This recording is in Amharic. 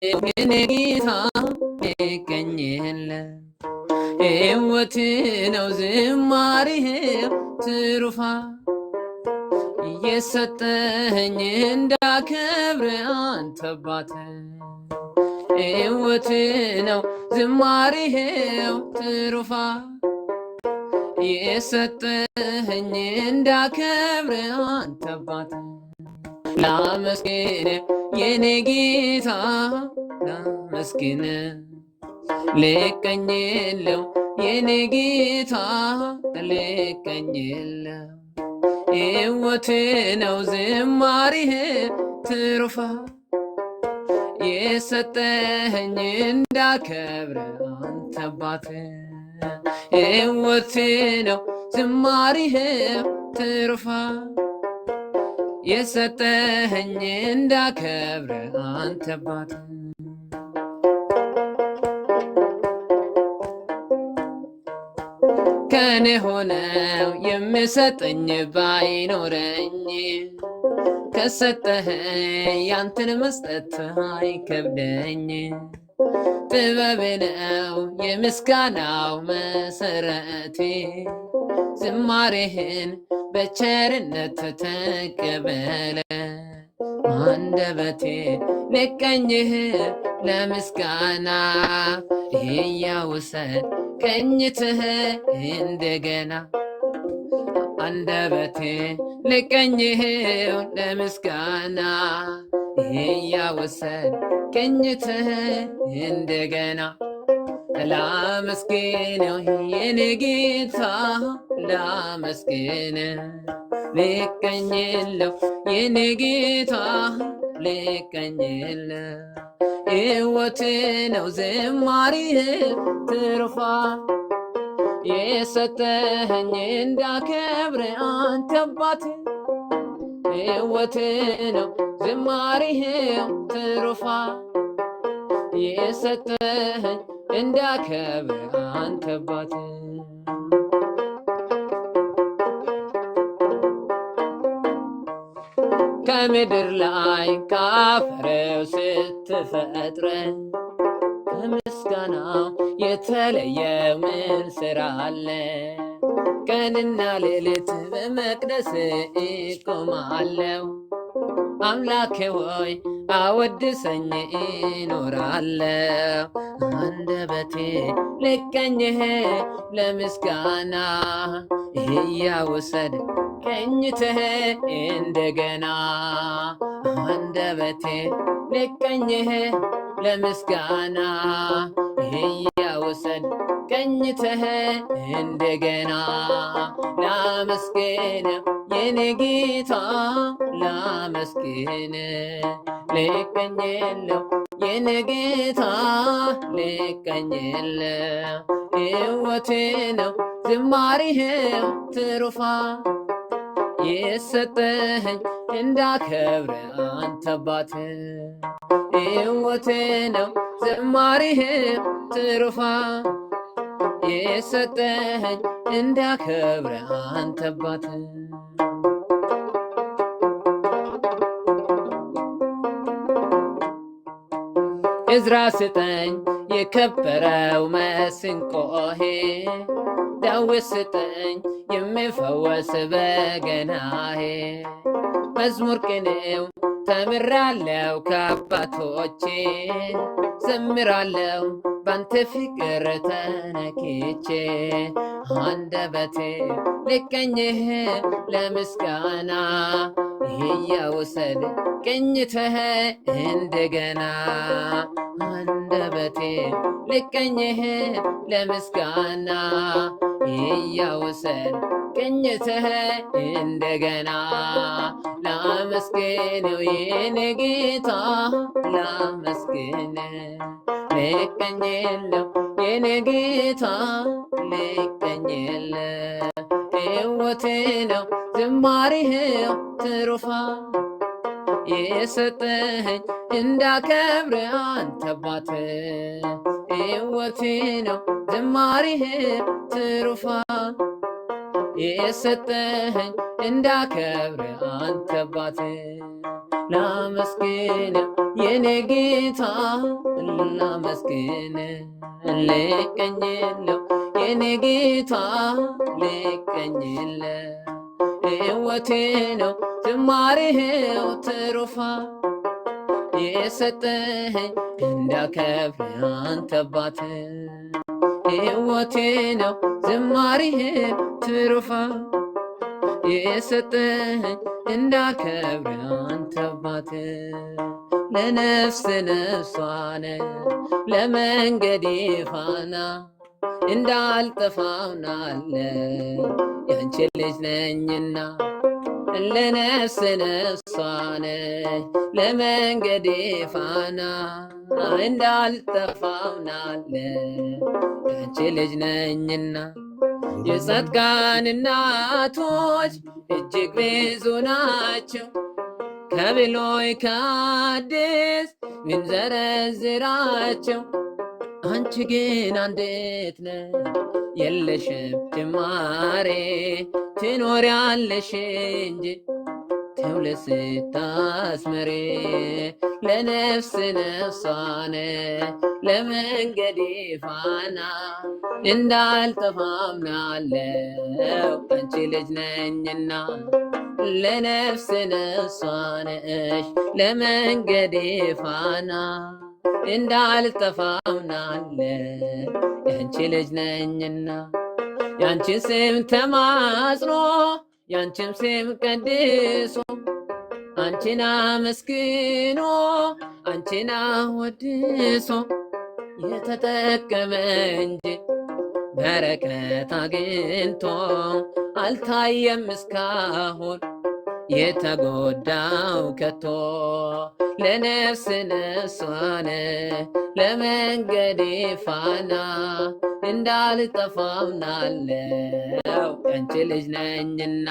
የኔ ጌታ ሊቀኝ የለም ሕይወት ነው ዝማሬው ትሩፋት የሰጠኸኝ እንዳከብር አንተ አባት ሕይወት ነው ዝማሬው ትሩፋት የሰጠኸኝ እንዳከብር አንተ አባት ላመስግን የኔ ጌታ ላመስግን ልቀኝለው የኔ ጌታ ልቀኝለው ሕይወት ነው ዝማሬህ ትሩፋት የሰጠኸኝ እንዳከብር አንተ አባት ሕይወት ነው ዝማሬህ ትሩፋት የሰጠኸኝ እንዳከብር አንተ አባት ከኔ ሆነው የምሰጠኝ ባይኖረኝ ከሰጠኸኝ ያንተን መስጠት አይከብደኝ ጥበብ ነው የምስጋናው መሰረቴ ዝማሬህን በቸርነት ተቀበለ አንደበቴ ልቀኝህ ለምስጋና እያውሰድ ቀኝትህ እንደገና አንደበቴ ልቀኝህ ለምስጋና እያውሰድ ቀኝትህ እንደገና ላመስግነው የኔ ጌታ ላመስግን ልቀኝለው የኔ ጌታ ልቀኝለው ሕይወት ነው ዝማሬህ ትሩፋት የሰጠኸኝ እንዳከብር አንተ አባት ሕይወት ነው ዝማሬህ ትሩፋት የሰጠኸኝ እንዳከብር አንተ አባት ከምድር ላይ ካፈረው ስትፈጥረን ከምስጋናው የተለየ ምን ስራ አለ? ቀንና ሌሊት በመቅደስ እቆማለሁ አምላኬ ሆይ አወድሰኝ እኖራለሁ አንደበቴ ልቀኝህ ለምስጋና እያወሰድ ቀኝትህ እንደገና አንደበቴ ልቀኝህ ለምስጋና እያወሰድ ቀኝትህ እንደገና ላመስግነው የኔ ጌታ ላመስግን ልቀኝለው የኔ ጌታ ልቀኝለው ሕይወቴ ነው ዝማሬህ ትሩፋት የሰጠኸኝ እንዳከብር አንተ አባት ሕይወቴ ነው ዝማሬህ ትሩፋት የሰጠኸኝ እንዳከብር አንተ አባት ዕዝራ ስጠኝ የከበረው መስንቆሄ ዳዊት ስጠኝ የሚፈወስ በገናሄ መዝሙር ቅኔው ተምራለው ከአባቶቼ ዘምራለው ባንተ ፍቅር ተነክቼ አንደበቴ ልቀኝህ ለምስጋና እያወሰድ ቀኝትህ እንደገና አንደበቴ ልቀኝህ ለምስጋና እያወሰድ ቀኝትህ እንደገና ላመስግነው የኔ ጌታ ላመስግን ልቀኝለው የኔ ጌታ ልቀኝለው ሕይወቴ ነው ዝማሬህ ትሩፋት የሰጠኸኝ እንዳከብር አንተ አባት ሕይወቴ ነው ዝማሬህ ትሩፋት የሰጠኸኝ እንዳከብር አንተ አባት ላመስግን የኔ ጌታ ላመስግን ልቀኝለው የኔ ጌታ ልቀኝለው ሕይወቴ ነው ዝማሬው ትሩፋት የሰጠኸኝ እንዳከብር አንተ አባት ሕይወቴ ነው ዝማሬው ትሩፋት የሰጠኸኝ እንዳከብር አንተ አባት ለነፍስ ነፍሷን ለመንገዴ ፋና እንዳልጠፋውናለ ያንቺ ልጅ ነኝና ለነፍስ ነፍሷን ለመንገዴ ፋና እንዳልጠፋውናለ ያንቺ ልጅ ነኝና የጻድቃን እናቶች እጅግ ብዙ ናቸው ከብሉይ ከአዲስ ምንዘረዝራቸው አንቺ ግን አንዲት ነሽ የለሽም ጅማሬ ትኖሪያለሽ እንጂ ትውልድ ስታስመሪ ለነፍስ ነፍሷን ለመንገዴ ፋና እንዳልጠፋምናለው አንቺ ልጅ ነኝና ለነፍስ ነፍሷነሽ ለመንገዴ ፋና እንዳልጠፋምናለ ያንቺ ልጅ ነኝና ያንቺን ስም ተማጽኖ ያንቺን ስም ቀድሶ አንቺን አመስግኖ አንቺን አወድሶ የተጠቀመ እንጂ በረከት አግኝቶ አልታየም እስካሁን የተጎዳው ከቶ ለነፍስ ነፍሷን ለመንገዴ ፋና እንዳልጠፋምናለው ያንቺ ልጅ ነኝና